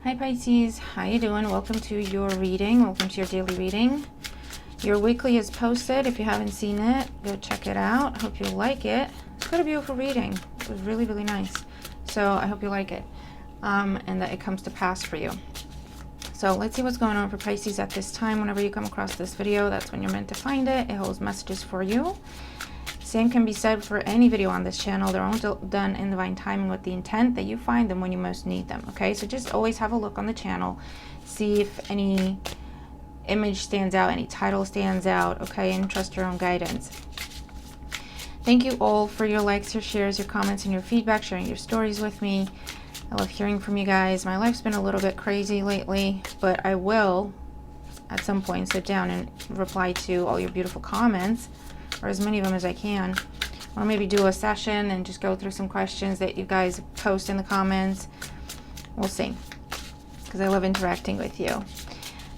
Hi Pisces, how you doing? Welcome to your reading. Welcome to your daily reading. Your weekly is posted. If you haven't seen it, go check it out. I hope you like it. It's got a beautiful reading. It was really, really nice. So I hope you like it and that it comes to pass for you. So let's see what's going on for Pisces at this time. Whenever you come across this video, that's when you're meant to find it. It holds messages for you. Same can be said for any video on this channel. They're all done in divine timing with the intent that you find them when you most need them. Okay, so just always have a look on the channel. See if any image stands out, any title stands out. Okay, and trust your own guidance. Thank you all for your likes, your shares, your comments, and your feedback, sharing your stories with me. I love hearing from you guys. My life's been a little bit crazy lately, but I will at some point sit down and reply to all your beautiful comments, or as many of them as I can, or maybe do a session and just go through some questions that you guys post in the comments. We'll see, because I love interacting with you.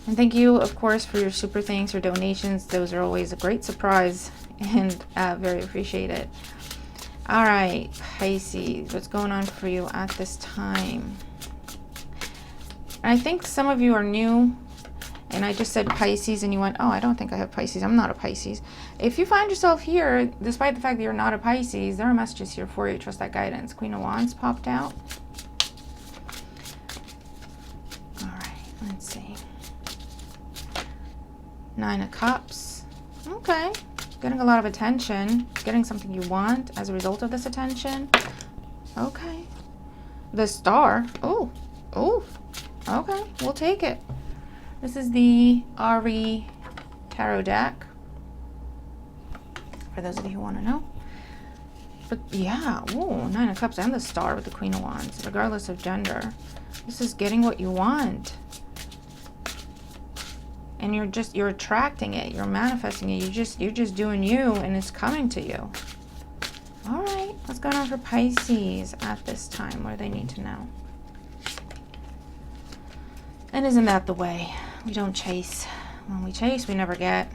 And thank you, of course, for your super thanks or donations. Those are always a great surprise and very appreciated. All right, Pisces, what's going on for you at this time? I think some of you are new, and I just said Pisces and you went, oh, I don't think I have Pisces. I'm not a Pisces. If you find yourself here, despite the fact that you're not a Pisces, there are messages here for you. Trust that guidance. Queen of Wands popped out. All right, let's see. Nine of Cups. Okay. Getting a lot of attention. Getting something you want as a result of this attention. Okay. The Star. Oh. Oh. Okay. We'll take it. This is the Ari Tarot deck, for those of you who want to know. But yeah, ooh, Nine of Cups and the Star with the Queen of Wands, regardless of gender. This is getting what you want. And you're attracting it, you're manifesting it, you're just doing you, and it's coming to you. All right, what's going on for Pisces at this time? What do they need to know? And isn't that the way? We don't chase. When we chase, we never get.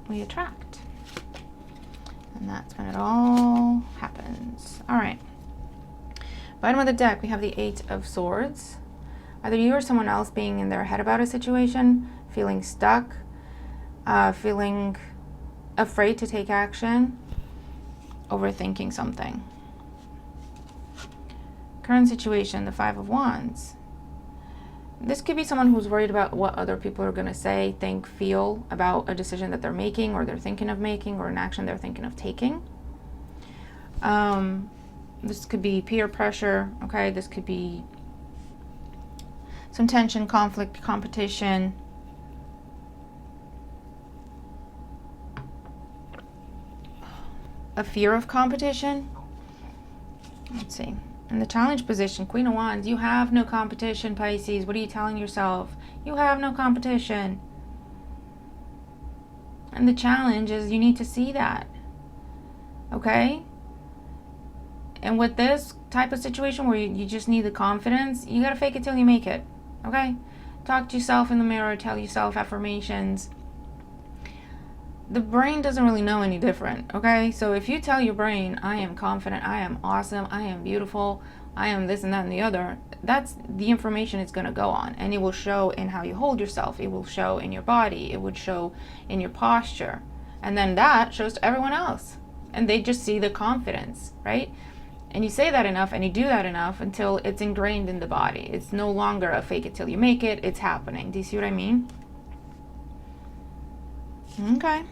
We attract. And that's when it all happens. All right. Bottom of the deck, we have the Eight of Swords. Either you or someone else being in their head about a situation, feeling stuck, feeling afraid to take action, overthinking something. Current situation, the Five of Wands. This could be someone who's worried about what other people are going to say, think, feel about a decision that they're making, or they're thinking of making, or an action they're thinking of taking. This could be peer pressure, okay? This could be some tension, conflict, competition. A fear of competition. Let's see. In the challenge position, Queen of Wands, you have no competition, Pisces. What are you telling yourself? You have no competition. And the challenge is you need to see that. Okay? And with this type of situation where you just need the confidence, you got to fake it till you make it. Okay? Talk to yourself in the mirror, tell yourself affirmations. The brain doesn't really know any different, okay? So if you tell your brain, I am confident, I am awesome, I am beautiful, I am this and that and the other, that's the information it's going to go on. And it will show in how you hold yourself. It will show in your body. It would show in your posture. And then that shows to everyone else. And they just see the confidence, right? And you say that enough and you do that enough until it's ingrained in the body. It's no longer a fake it till you make it. It's happening. Do you see what I mean? Okay.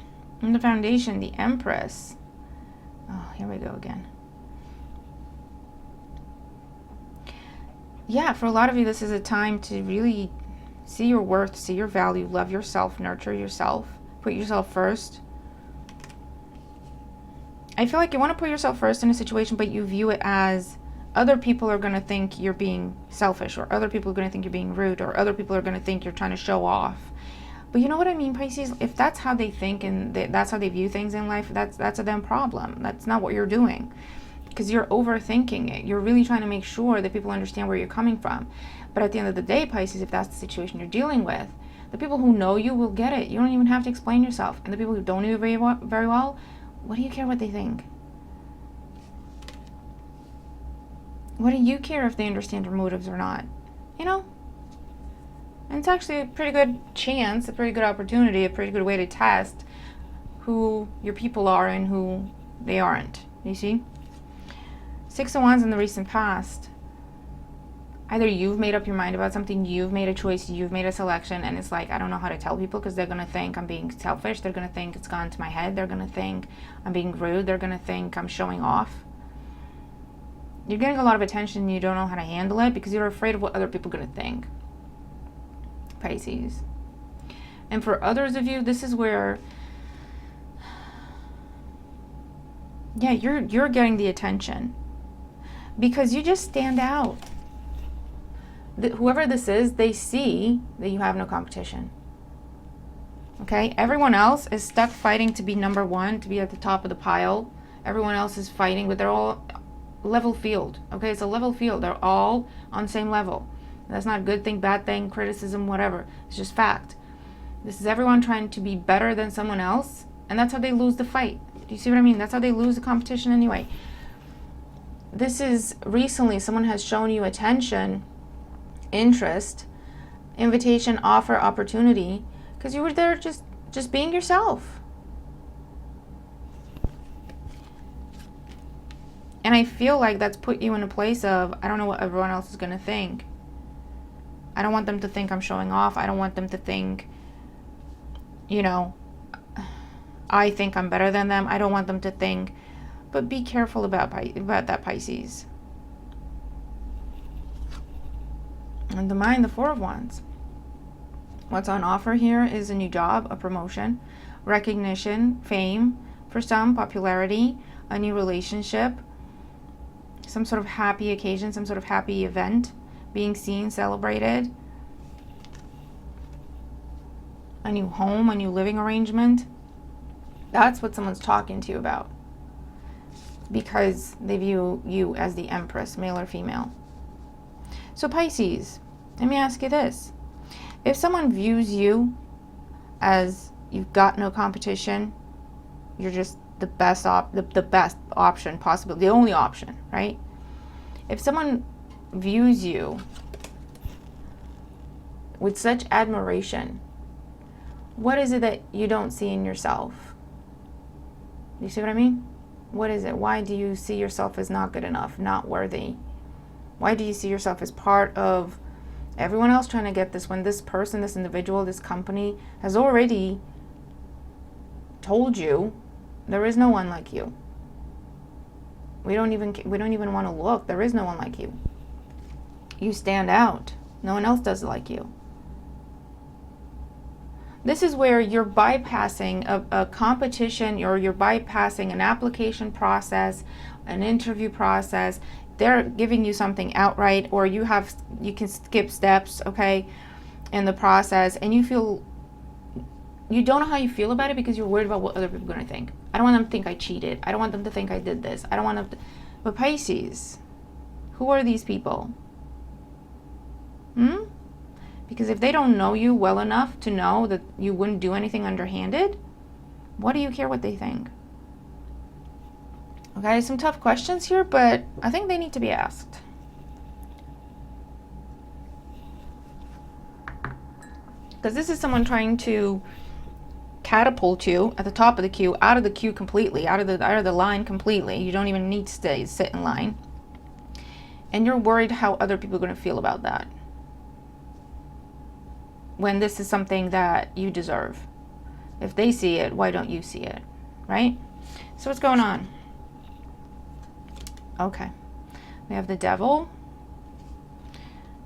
In the foundation, the Empress. Oh, here we go again. Yeah, for a lot of you, this is a time to really see your worth, see your value, love yourself, nurture yourself, put yourself first. I feel like you want to put yourself first in a situation, but you view it as other people are going to think you're being selfish, or other people are going to think you're being rude, or other people are going to think you're trying to show off. But you know what I mean, Pisces? If that's how they think and that's how they view things in life, that's a them problem. That's not what you're doing, because you're overthinking it. You're really trying to make sure that people understand where you're coming from. But at the end of the day, Pisces, if that's the situation you're dealing with, the people who know you will get it. You don't even have to explain yourself. And the people who don't know you very well, what do you care what they think? What do you care if they understand your motives or not? You know, And it's actually a pretty good chance, a pretty good opportunity, a pretty good way to test who your people are and who they aren't. You see? Six of Wands in the recent past. Either you've made up your mind about something, you've made a choice, you've made a selection, and it's like, I don't know how to tell people because they're going to think I'm being selfish. They're going to think it's gone to my head. They're going to think I'm being rude. They're going to think I'm showing off. You're getting a lot of attention and you don't know how to handle it because you're afraid of what other people are going to think. Pisces. And for others of you, this is where, yeah, you're getting the attention because you just stand out. Whoever this is, they see that you have no competition. Okay? Everyone else is stuck fighting to be number one, to be at the top of the pile. Everyone else is fighting, but they're all level field. Okay? It's a level field. They're all on the same level. That's not a good thing, bad thing, criticism, whatever. It's just fact. This is everyone trying to be better than someone else, and that's how they lose the fight. Do you see what I mean? That's how they lose the competition anyway. This is recently someone has shown you attention, interest, invitation, offer, opportunity, because you were there just being yourself. And I feel like that's put you in a place of, I don't know what everyone else is going to think. I don't want them to think I'm showing off. I don't want them to think, you know, I think I'm better than them. I don't want them to think. But be careful about that, Pisces. And the mind, the Four of Wands. What's on offer here is a new job, a promotion, recognition, fame, for some, popularity, a new relationship, some sort of happy occasion, some sort of happy event, being seen, celebrated, a new home, a new living arrangement. That's what someone's talking to you about because they view you as the Empress, male or female. So Pisces, let me ask you this. If someone views you as you've got no competition, you're just the best option possible, the only option, right? If someone views you with such admiration, what is it that you don't see in yourself? You see what I mean? What is it? Why do you see yourself as not good enough, not worthy? Why do you see yourself as part of everyone else trying to get this when this person, this individual, this company has already told you there is no one like you? We don't even want to look. There is no one like you. You stand out. No one else does it like you. This is where you're bypassing a competition, or you're bypassing an application process, an interview process. They're giving you something outright, or you can skip steps, okay, in the process, and you don't know how you feel about it because you're worried about what other people are going to think. I don't want them to think I cheated. I don't want them to think I did this. I don't want them to... But Pisces, who are these people? Because if they don't know you well enough to know that you wouldn't do anything underhanded, what do you care what they think? Okay, some tough questions here, but I think they need to be asked. Because this is someone trying to catapult you at the top of the queue, out of the queue completely, out of the line completely. You don't even need to sit in line. And you're worried how other people are going to feel about that, when this is something that you deserve. If they see it, why don't you see it, right? So what's going on? Okay, we have the Devil,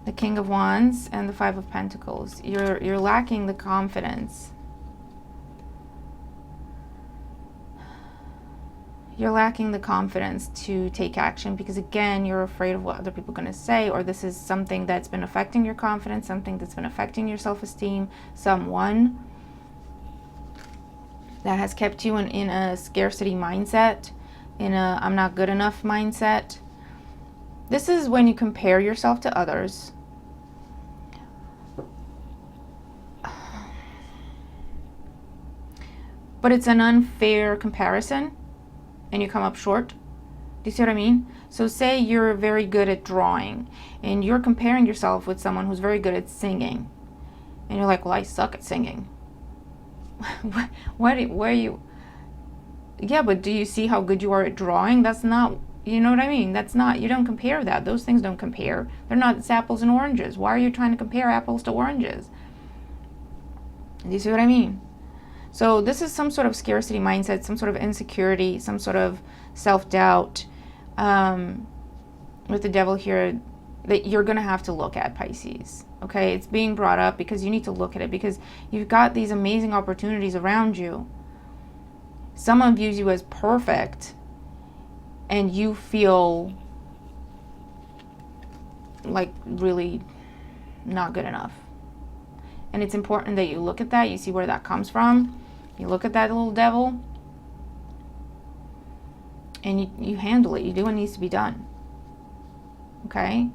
the King of Wands, and the Five of Pentacles. You're lacking the confidence. You're lacking the confidence to take action because, again, you're afraid of what other people are going to say, or this is something that's been affecting your confidence, something that's been affecting your self-esteem, someone that has kept you in a scarcity mindset, in a I'm not good enough mindset. This is when you compare yourself to others. But it's an unfair comparison, and you come up short. Do you see what I mean? So say you're very good at drawing, and you're comparing yourself with someone who's very good at singing. And you're like, well, I suck at singing. Where are you? Yeah, but do you see how good you are at drawing? That's not, you know what I mean? That's not, you don't compare that. Those things don't compare. They're not, it's apples and oranges. Why are you trying to compare apples to oranges? Do you see what I mean? So this is some sort of scarcity mindset, some sort of insecurity, some sort of self-doubt with the devil here that you're going to have to look at, Pisces. Okay, it's being brought up because you need to look at it, because you've got these amazing opportunities around you. Someone views you as perfect and you feel like really not good enough. And it's important that you look at that, you see where that comes from. You look at that little devil and you handle it. You do what needs to be done. Okay?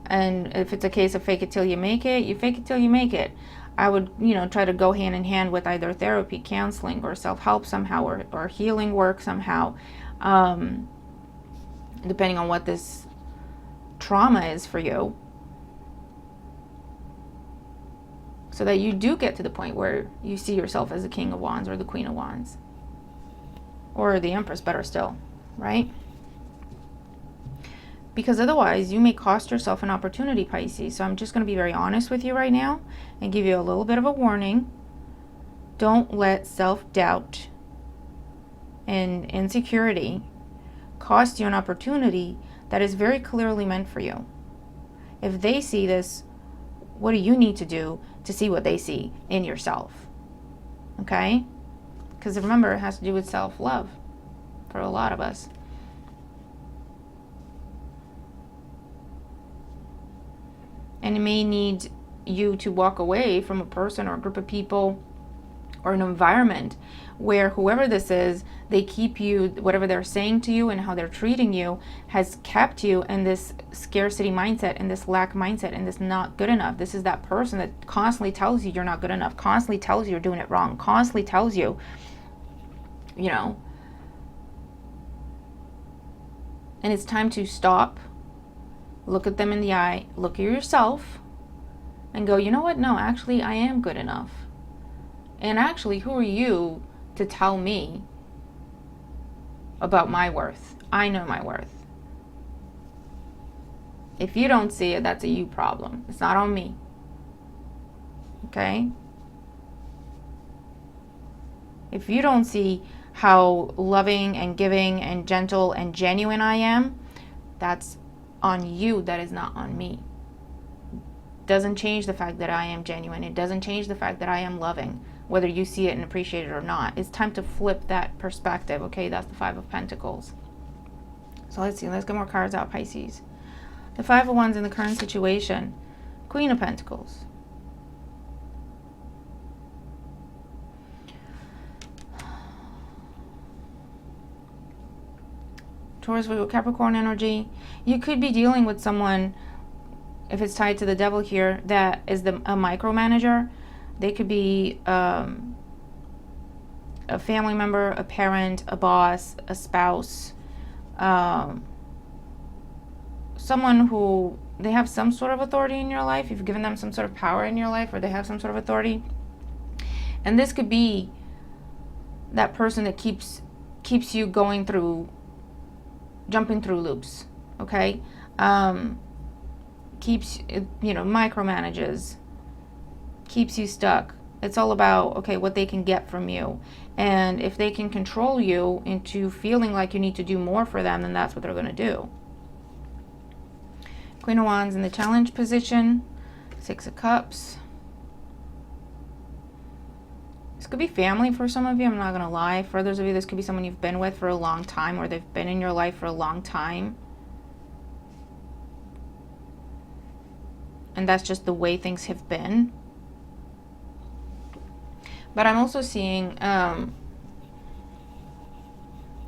And if it's a case of fake it till you make it, you fake it till you make it. I would, try to go hand in hand with either therapy, counseling, or self-help somehow, or healing work somehow, depending on what this trauma is for you, so that you do get to the point where you see yourself as the King of Wands or the Queen of Wands, or the Empress, better still, right? Because otherwise you may cost yourself an opportunity, Pisces. So I'm just going to be very honest with you right now and give you a little bit of a warning. Don't let self-doubt and insecurity cost you an opportunity that is very clearly meant for you. If they see this, what do you need to do to see what they see in yourself? Okay? Because remember, it has to do with self-love for a lot of us. And it may need you to walk away from a person or a group of people or an environment where whoever this is, they keep you, whatever they're saying to you and how they're treating you has kept you in this scarcity mindset and this lack mindset and this not good enough. This is that person that constantly tells you you're not good enough, constantly tells you you're doing it wrong, constantly tells you, and it's time to stop. Look at them in the eye, look at yourself, and go, you know what? No, actually, I am good enough. And actually, who are you to tell me about my worth? I know my worth. If you don't see it, that's a you problem. It's not on me. Okay? If you don't see how loving and giving and gentle and genuine I am, that's on you, that is not on me. Doesn't change the fact that I am genuine. It doesn't change the fact that I am loving, whether you see it and appreciate it or not. It's time to flip that perspective. Okay, that's the Five of Pentacles. So let's see, let's get more cards out, Pisces. The Five of Wands in the current situation. Queen of Pentacles. Taurus, Capricorn energy. You could be dealing with someone, if it's tied to the devil here, that is a micromanager. They could be a family member, a parent, a boss, a spouse, someone who they have some sort of authority in your life. You've given them some sort of power in your life, or they have some sort of authority. And this could be that person that keeps you going through, jumping through loops, okay? Keeps, micromanages, keeps you stuck. It's all about, okay, what they can get from you. And if they can control you into feeling like you need to do more for them, then that's what they're going to do. Queen of Wands in the challenge position. Six of Cups. This could be family for some of you, I'm not going to lie. For others of you, this could be someone you've been with for a long time, or they've been in your life for a long time. And that's just the way things have been. But I'm also seeing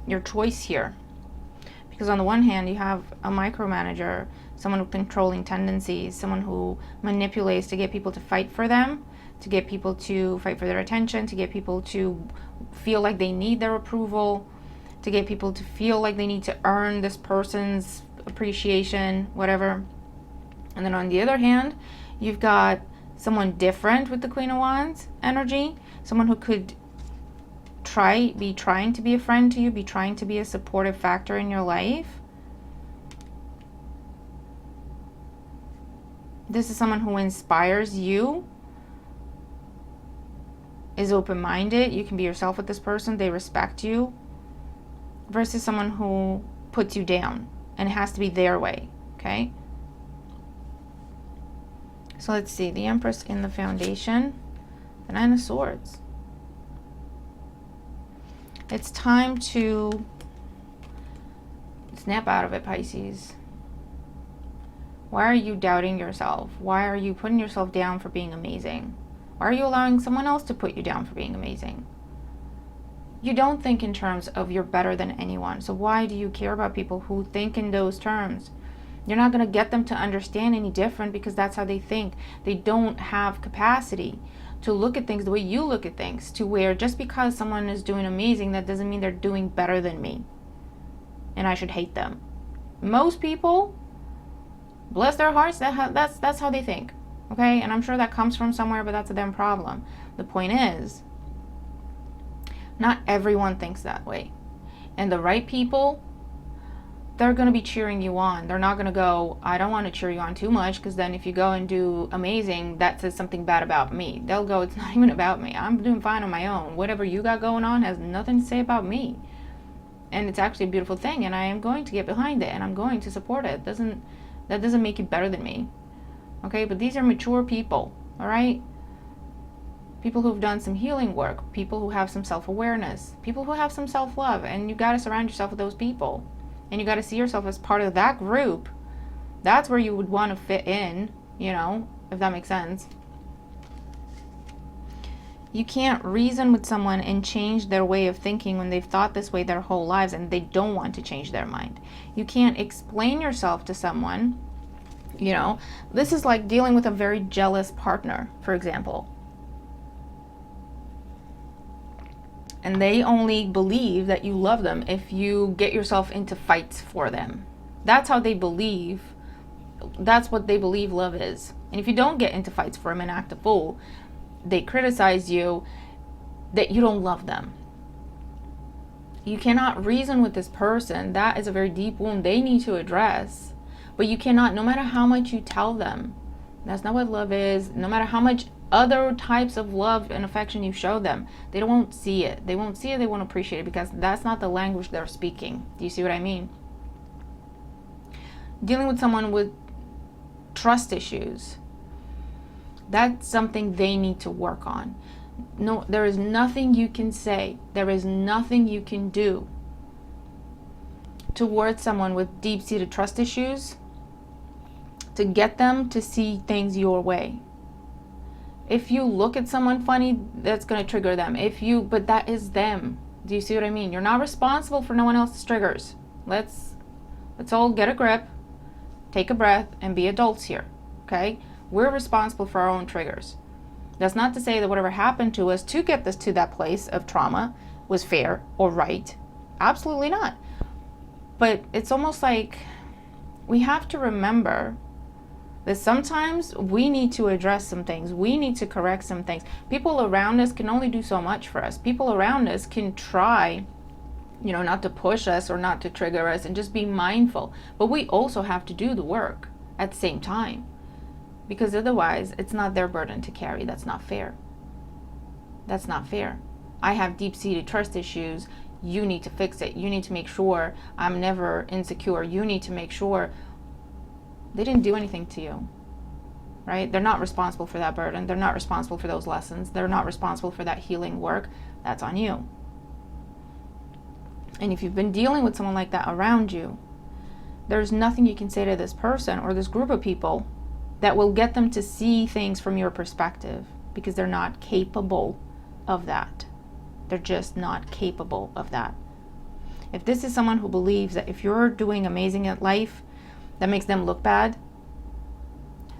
your choice here. Because on the one hand, you have a micromanager, someone with controlling tendencies, someone who manipulates to get people to fight for them, to get people to fight for their attention, to get people to feel like they need their approval, to get people to feel like they need to earn this person's appreciation, whatever. And then on the other hand, You've got someone different with the Queen of Wands energy. Someone who could be trying to be a friend to you, be trying to be a supportive factor in your life. This is someone who inspires you, is open-minded. You can be yourself with this person. They respect you. Versus someone who puts you down, and it has to be their way, okay? So let's see. The Empress in the Foundation. The Nine of Swords. It's time to snap out of it, Pisces. Why are you doubting yourself? Why are you putting yourself down for being amazing? Why are you allowing someone else to put you down for being amazing? You don't think in terms of you're better than anyone. So why do you care about people who think in those terms? You're not going to get them to understand any different because that's how they think. They don't have capacity to look at things the way you look at things, to where just because someone is doing amazing, that doesn't mean they're doing better than me and I should hate them. Most people, bless their hearts, that's how they think, okay? And I'm sure that comes from somewhere, but that's a damn problem. The point is, not everyone thinks that way. And the right people, they're going to be cheering you on. They're not going to go, I don't want to cheer you on too much, because then if you go and do amazing, that says something bad about me. They'll go, it's not even about me. I'm doing fine on my own. Whatever you got going on has nothing to say about me. And it's actually a beautiful thing, and I am going to get behind it, and I'm going to support it. That doesn't make you better than me. Okay, but these are mature people, all right? People who've done some healing work, people who have some self-awareness, people who have some self-love, and you got to surround yourself with those people. And you got to see yourself as part of that group. That's where you would want to fit in, you know, if that makes sense. You can't reason with someone and change their way of thinking when they've thought this way their whole lives and they don't want to change their mind. You can't explain yourself to someone, you know. This is like dealing with a very jealous partner, for example. And they only believe that you love them if you get yourself into fights for them. That's how they believe. That's what they believe love is. And if you don't get into fights for them and act a fool, they criticize you that you don't love them. You cannot reason with this person. That is a very deep wound they need to address. But you cannot, no matter how much you tell them, that's not what love is. No matter how much other types of love and affection you show them, they won't see it. They won't see it, they won't appreciate it, because that's not the language they're speaking. Do you see what I mean? Dealing with someone with trust issues, that's something they need to work on. No, there is nothing you can say, there is nothing you can do towards someone with deep-seated trust issues to get them to see things your way. If you look at someone funny, that's going to trigger them. But that is them. Do you see what I mean? You're not responsible for no one else's triggers. Let's all get a grip, take a breath, and be adults here, okay? We're responsible for our own triggers. That's not to say that whatever happened to us to get us to that place of trauma was fair or right. Absolutely not. But it's almost like we have to remember that sometimes we need to address some things. We need to correct some things. People around us can only do so much for us. People around us can try, you know, not to push us or not to trigger us, and just be mindful. But we also have to do the work at the same time, because otherwise it's not their burden to carry. That's not fair. That's not fair. I have deep-seated trust issues. You need to fix it. You need to make sure I'm never insecure. You need to make sure. They didn't do anything to you, right? They're not responsible for that burden. They're not responsible for those lessons. They're not responsible for that healing work. That's on you. And if you've been dealing with someone like that around you, there's nothing you can say to this person or this group of people that will get them to see things from your perspective, because they're not capable of that. They're just not capable of that. If this is someone who believes that if you're doing amazing at life, that makes them look bad,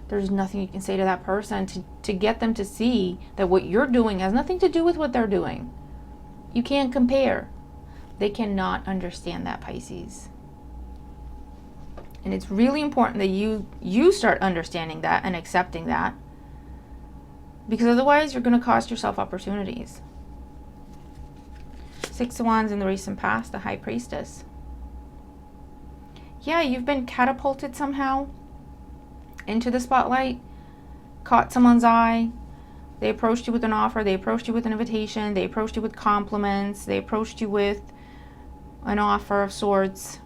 there's nothing you can say to that person to get them to see that what you're doing has nothing to do with what they're doing. You can't compare. They cannot understand that, Pisces. And it's really important that you start understanding that and accepting that. Because otherwise, you're going to cost yourself opportunities. Six of Wands in the recent past, the High Priestess. Yeah, you've been catapulted somehow into the spotlight, caught someone's eye. They approached you with an offer. They approached you with an invitation. They approached you with compliments. They approached you with an offer of sorts.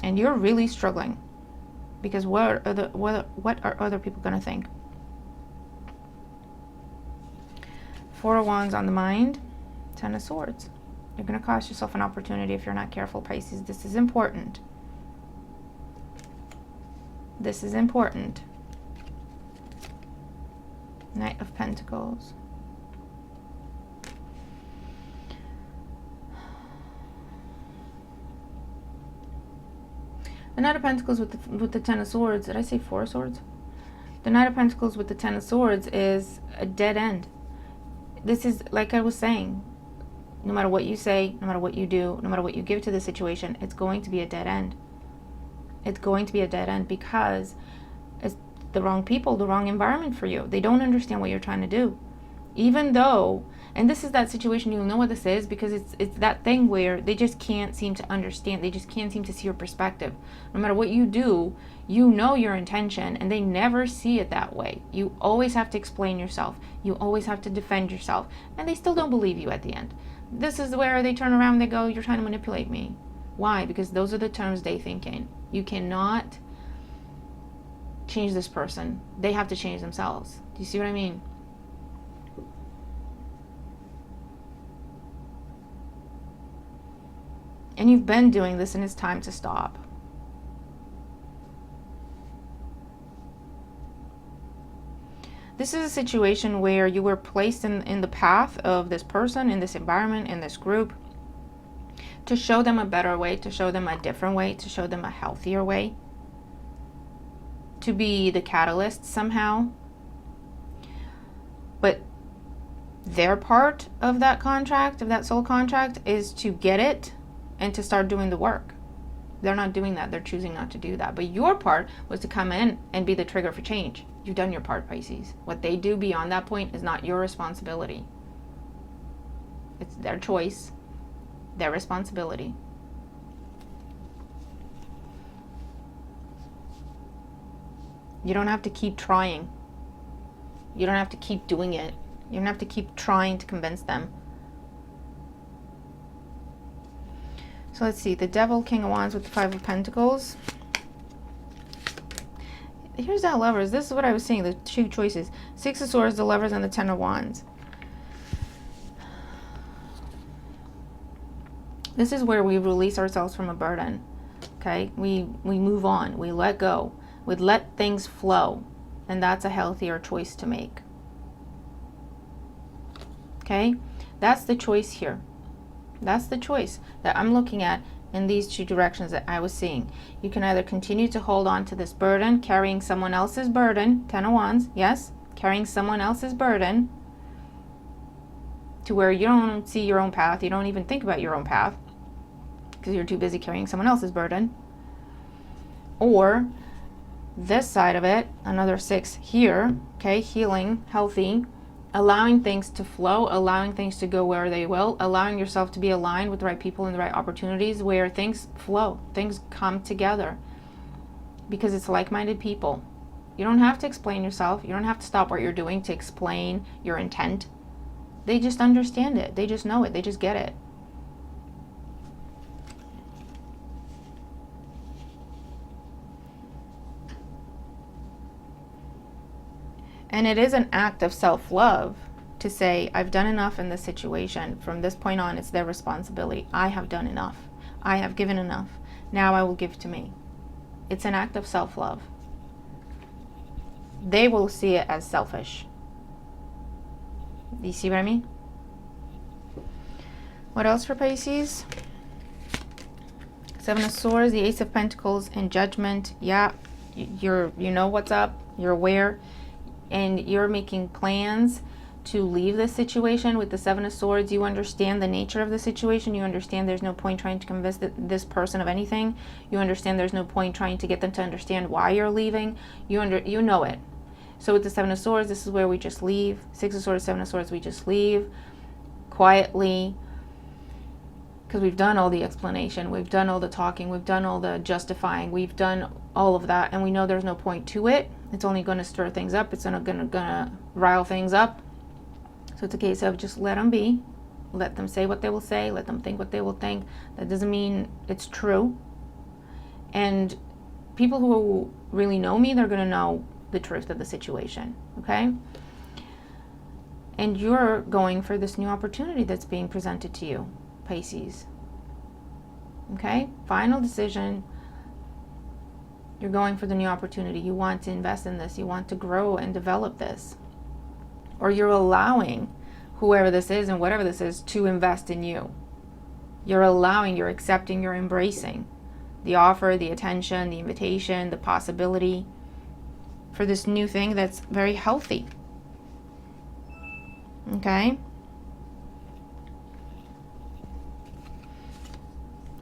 And you're really struggling. Because what are other people going to think? Four of Wands on the mind. Ten of Swords. You're going to cost yourself an opportunity if you're not careful, Pisces. This is important. This is important. Knight of Pentacles. The Knight of Pentacles with the Ten of Swords. Did I say Four of Swords? The Knight of Pentacles with the Ten of Swords is a dead end. This is, like I was saying, no matter what you say, no matter what you do, no matter what you give to the situation, it's going to be a dead end. It's going to be a dead end because it's the wrong people, the wrong environment for you. They don't understand what you're trying to do. Even though, and this is that situation, you'll know what this is because it's that thing where they just can't seem to understand. They just can't seem to see your perspective. No matter what you do, you know your intention and they never see it that way. You always have to explain yourself. You always have to defend yourself. And they still don't believe you at the end. This is where they turn around and they go, you're trying to manipulate me. Why? Because those are the terms they think in. You cannot change this person. They have to change themselves. Do you see what I mean? And you've been doing this and it's time to stop. This is a situation where you were placed in the path of this person, in this environment, in this group, to show them a better way, to show them a different way, to show them a healthier way, to be the catalyst somehow. But their part of that contract, of that soul contract, is to get it and to start doing the work. They're not doing that. They're choosing not to do that. But your part was to come in and be the trigger for change. You've done your part, Pisces. What they do beyond that point is not your responsibility. It's their choice, their responsibility. You don't have to keep trying. You don't have to keep doing it. You don't have to keep trying to convince them. So let's see, the Devil, King of Wands with the Five of Pentacles. Here's that Lovers. This is what I was saying, the two choices. Six of Swords, the Lovers, and the Ten of Wands. This is where we release ourselves from a burden. Okay? We move on. We let go. We let things flow. And that's a healthier choice to make. Okay? That's the choice here. That's the choice that I'm looking at in these two directions that I was seeing. You can either continue to hold on to this burden, carrying someone else's burden, Ten of Wands, yes, carrying someone else's burden, to where you don't see your own path, you don't even think about your own path, because you're too busy carrying someone else's burden. Or this side of it, another six here, okay, healing, healthy, allowing things to flow, allowing things to go where they will, allowing yourself to be aligned with the right people and the right opportunities where things flow, things come together. Because it's like-minded people. You don't have to explain yourself. You don't have to stop what you're doing to explain your intent. They just understand it. They just know it. They just get it. And it is an act of self-love to say, I've done enough in this situation. From this point on, it's their responsibility. I have done enough. I have given enough. Now I will give to me. It's an act of self-love. They will see it as selfish. Do you see what I mean? What else for Pisces? Seven of Swords, the Ace of Pentacles, and Judgment. Yeah, you know what's up. You're aware. And you're making plans to leave this situation with the Seven of Swords. You understand the nature of the situation. You understand there's no point trying to convince this person of anything. You understand there's no point trying to get them to understand why you're leaving. You know it. So with the Seven of Swords, this is where we just leave. Six of Swords, Seven of Swords, we just leave quietly, because we've done all the explanation, we've done all the talking, we've done all the justifying, we've done all of that, and we know there's no point to it. It's only going to stir things up. It's going to rile things up. So it's a case of just let them be. Let them say what they will say. Let them think what they will think. That doesn't mean it's true. And people who really know me, they're going to know the truth of the situation, okay? And you're going for this new opportunity that's being presented to you, Pisces. Okay? Final decision. You're going for the new opportunity. You want to invest in this. You want to grow and develop this. Or you're allowing whoever this is and whatever this is to invest in you. You're allowing, you're accepting, you're embracing the offer, the attention, the invitation, the possibility for this new thing that's very healthy. Okay?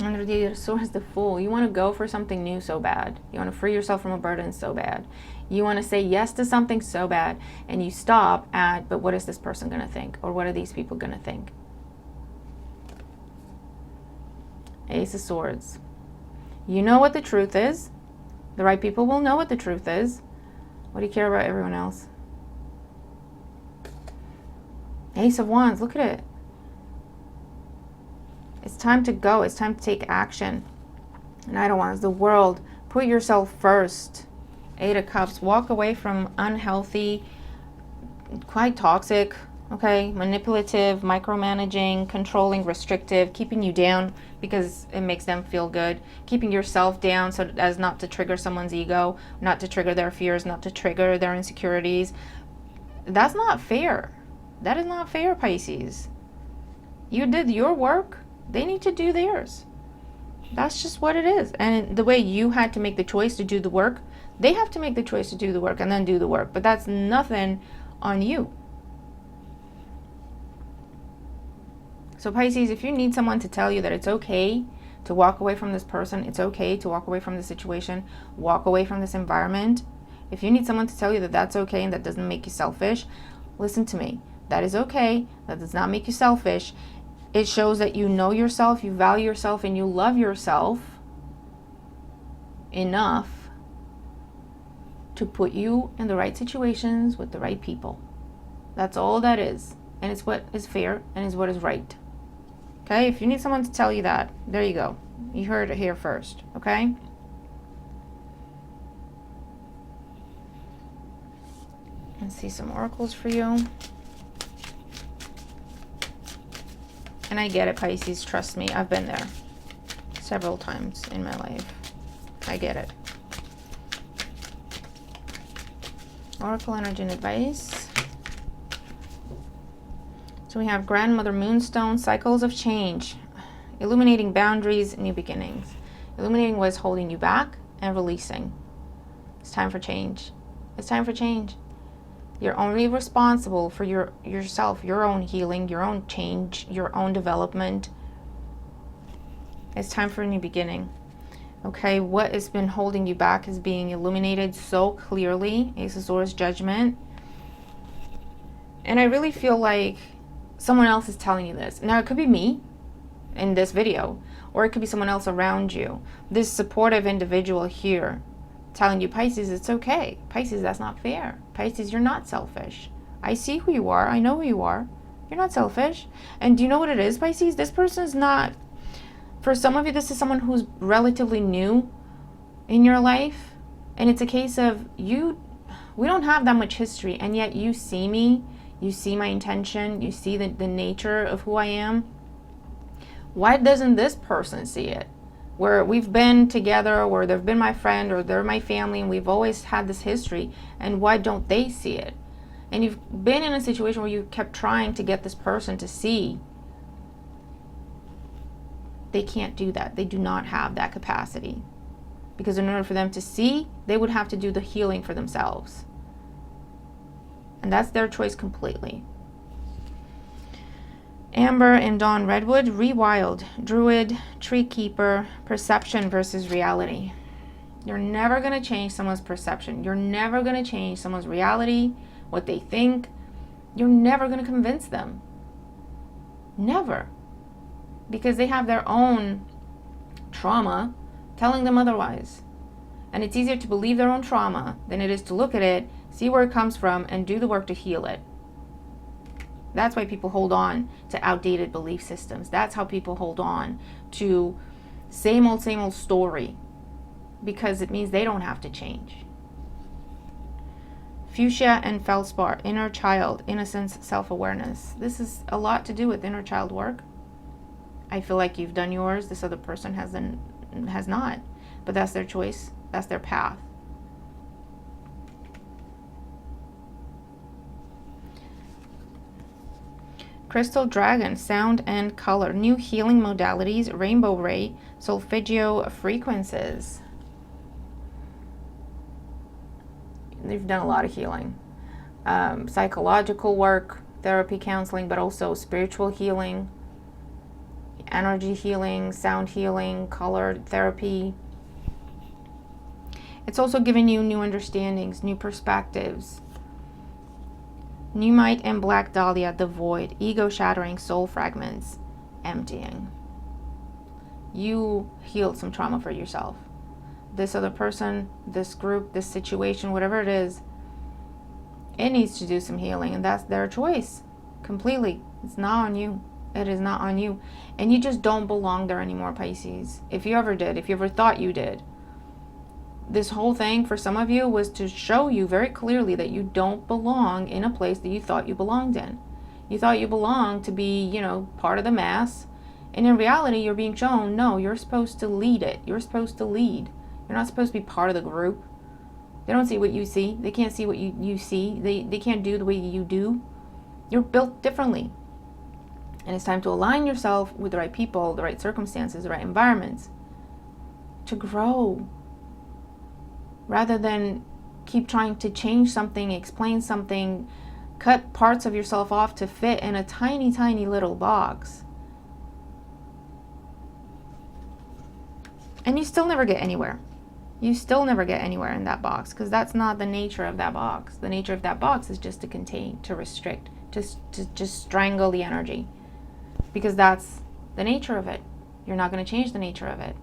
Under the Eight of Swords, the Fool. You want to go for something new so bad. You want to free yourself from a burden so bad. You want to say yes to something so bad. And you stop at, but what is this person going to think? Or what are these people going to think? Ace of Swords. You know what the truth is. The right people will know what the truth is. What do you care about everyone else? Ace of Wands. Look at it. It's time to go. It's time to take action. Knight of Wands, the world. Put yourself first. Eight of Cups. Walk away from unhealthy, quite toxic, okay, manipulative, micromanaging, controlling, restrictive, keeping you down because it makes them feel good. Keeping yourself down so as not to trigger someone's ego, not to trigger their fears, not to trigger their insecurities. That's not fair. That is not fair, Pisces. You did your work. They need to do theirs. That's just what it is. And the way you had to make the choice to do the work, they have to make the choice to do the work and then do the work. But that's nothing on you. So Pisces, if you need someone to tell you that it's okay to walk away from this person, it's okay to walk away from the situation, walk away from this environment. If you need someone to tell you that that's okay and that doesn't make you selfish, listen to me. That is okay. That does not make you selfish. It shows that you know yourself, you value yourself, and you love yourself enough to put you in the right situations with the right people. That's all that is. And it's what is fair and is what is right. Okay? If you need someone to tell you that, there you go. You heard it here first. Okay? Let's see some oracles for you. And I get it, Pisces. Trust me. I've been there several times in my life. I get it. Oracle energy and advice. So we have Grandmother Moonstone, cycles of change, illuminating boundaries, new beginnings. Illuminating what is holding you back and releasing. It's time for change. It's time for change. You're only responsible for yourself, your own healing, your own change, your own development. It's time for a new beginning. Okay, what has been holding you back is being illuminated so clearly. Ace of Swords, Judgment. And I really feel like someone else is telling you this. Now, it could be me in this video, or it could be someone else around you. This supportive individual here telling you, Pisces, it's okay. Pisces, that's not fair. Pisces, you're not selfish. I see who you are. I know who you are. You're not selfish. And do you know what it is, Pisces? This person is not, for some of you, this is someone who's relatively new in your life. And it's a case of we don't have that much history, and yet you see me. You see my intention. You see the nature of who I am. Why doesn't this person see it? Where we've been together, where they've been my friend, or they're my family, and we've always had this history, and why don't they see it? And you've been in a situation where you kept trying to get this person to see. They can't do that. They do not have that capacity. Because in order for them to see, they would have to do the healing for themselves. And that's their choice completely. Amber and Dawn Redwood, rewild, druid, tree keeper, perception versus reality. You're never going to change someone's perception. You're never going to change someone's reality, what they think. You're never going to convince them. Never. Because they have their own trauma telling them otherwise. And it's easier to believe their own trauma than it is to look at it, see where it comes from, and do the work to heal it. That's why people hold on to outdated belief systems. That's how people hold on to same old story. Because it means they don't have to change. Fuchsia and Feldspar, inner child, innocence, self-awareness. This is a lot to do with inner child work. I feel like you've done yours. This other person has not. But that's their choice. That's their path. Crystal Dragon, sound and color. New healing modalities, rainbow ray, solfeggio frequencies. They've done a lot of healing. Psychological work, therapy, counseling, but also spiritual healing, energy healing, sound healing, color therapy. It's also giving you new understandings, new perspectives. Numite and Black Dahlia, the void, ego shattering, soul fragments, emptying. You healed some trauma for yourself. This other person, this group, this situation, whatever it is, it needs to do some healing, and that's their choice completely. It's not on you. It is not on you. And you just don't belong there anymore, Pisces. If you ever did, if you ever thought you did, this whole thing for some of you was to show you very clearly that you don't belong in a place that you thought you belonged in. You thought you belonged to be, part of the mass. And in reality, you're being shown, no, you're supposed to lead it. You're supposed to lead. You're not supposed to be part of the group. They don't see what you see. They can't see what you see. They can't do the way you do. You're built differently. And it's time to align yourself with the right people, the right circumstances, the right environments to grow. Rather than keep trying to change something, explain something, cut parts of yourself off to fit in a tiny, tiny little box. And you still never get anywhere. You still never get anywhere in that box because that's not the nature of that box. The nature of that box is just to contain, to restrict, to strangle the energy. Because that's the nature of it. You're not going to change the nature of it.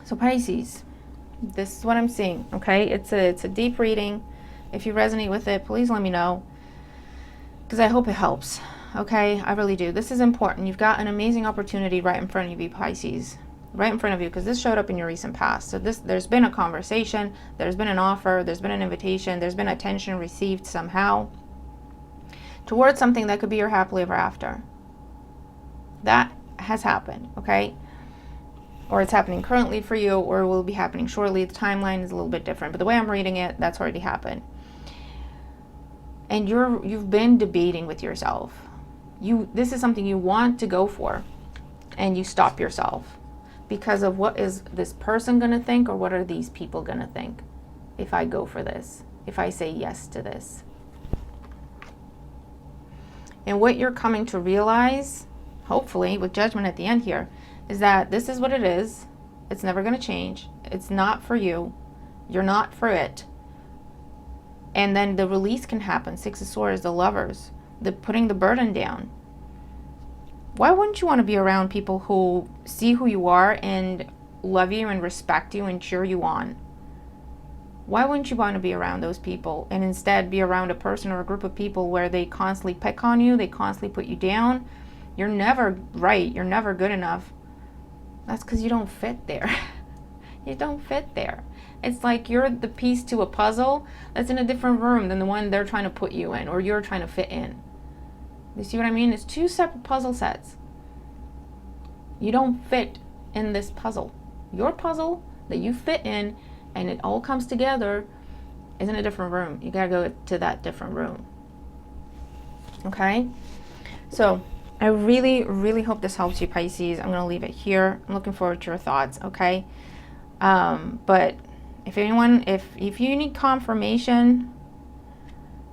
So Pisces, this is what I'm seeing, okay? It's a deep reading. If you resonate with it, please let me know. Because I hope it helps, okay? I really do. This is important. You've got an amazing opportunity right in front of you, Pisces. Right in front of you, because this showed up in your recent past. So there's been a conversation, there's been an offer, there's been an invitation, there's been attention received somehow towards something that could be your happily ever after. That has happened, okay? Or it's happening currently for you, or will be happening shortly. The timeline is a little bit different, but the way I'm reading it, that's already happened. And you've been debating with yourself. This is something you want to go for, and you stop yourself because of what is this person going to think, or what are these people going to think if I go for this, if I say yes to this. And what you're coming to realize, hopefully with judgment at the end here, is that this is what it is. It's never going to change. It's not for you. You're not for it. And then the release can happen. Six of Swords, the Lovers, the putting the burden down. Why wouldn't you want to be around people who see who you are and love you and respect you and cheer you on? Why wouldn't you want to be around those people and instead be around a person or a group of people where they constantly pick on you, they constantly put you down? You're never right. You're never good enough. That's because you don't fit there. You don't fit there. It's like you're the piece to a puzzle that's in a different room than the one they're trying to put you in, or you're trying to fit in. You see what I mean? It's two separate puzzle sets. You don't fit in this puzzle. Your puzzle that you fit in and it all comes together is in a different room. You gotta go to that different room. Okay? So I really, really hope this helps you, Pisces. I'm gonna leave it here. I'm looking forward to your thoughts, okay? But if you need confirmation,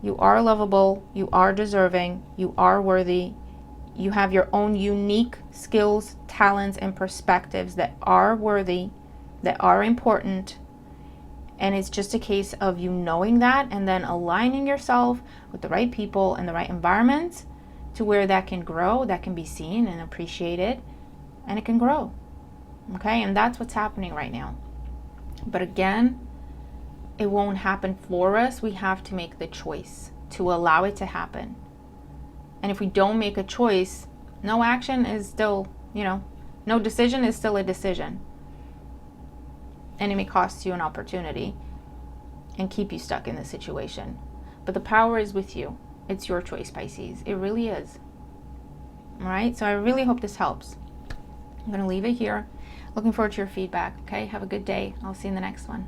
You are lovable. You are deserving. You are worthy. You have your own unique skills, talents, and perspectives that are worthy, that are important. And it's just a case of you knowing that and then aligning yourself with the right people and the right environments to where that can grow, that can be seen and appreciated, and it can grow. Okay? And that's what's happening right now. But again, it won't happen for us. We have to make the choice to allow it to happen. And if we don't make a choice, no action is still, no decision is still a decision. And it may cost you an opportunity and keep you stuck in the situation. But the power is with you. It's your choice, Pisces. It really is. All right? So I really hope this helps. I'm going to leave it here. Looking forward to your feedback. Okay? Have a good day. I'll see you in the next one.